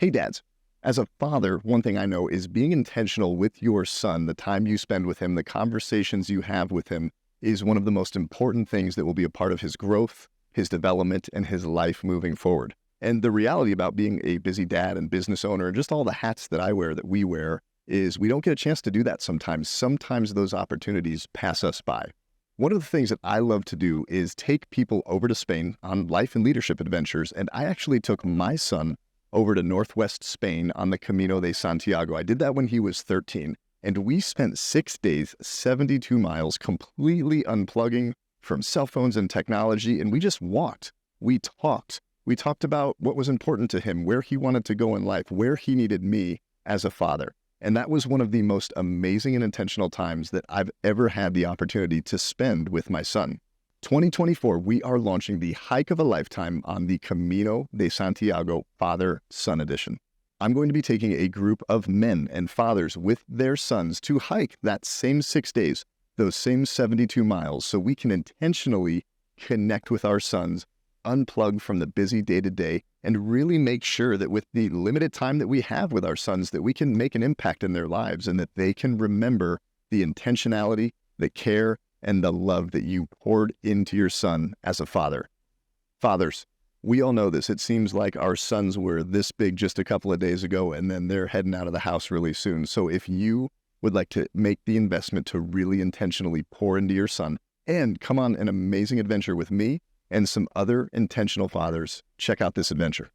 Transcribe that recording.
Hey dads, as a father, one thing I know is being intentional with your son, the time you spend with him, the conversations you have with him is one of the most important things that will be a part of his growth, his development, and his life moving forward. And the reality about being a busy dad and business owner and just all the hats that I wear, that we wear, is we don't get a chance to do that sometimes. Sometimes those opportunities pass us by. One of the things that I love to do is take people over to Spain on life and leadership adventures, and I actually took my son over to Northwest Spain on the Camino de Santiago. I did that when he was 13, and we spent 6 days, 72 miles, completely unplugging from cell phones and technology, and we just walked. We talked. We talked about what was important to him, where he wanted to go in life, where he needed me as a father. And that was one of the most amazing and intentional times that I've ever had the opportunity to spend with my son. 2024, we are launching the Hike of a Lifetime on the Camino de Santiago Father-Son Edition. I'm going to be taking a group of men and fathers with their sons to hike that same 6 days, those same 72 miles, so we can intentionally connect with our sons, unplug from the busy day-to-day, and really make sure that with the limited time that we have with our sons, that we can make an impact in their lives and that they can remember the intentionality, the care, and the love that you poured into your son as a father. Fathers, we all know this. It seems like our sons were this big just a couple of days ago, and then they're heading out of the house really soon. So if you would like to make the investment to really intentionally pour into your son and come on an amazing adventure with me and some other intentional fathers, check out this adventure.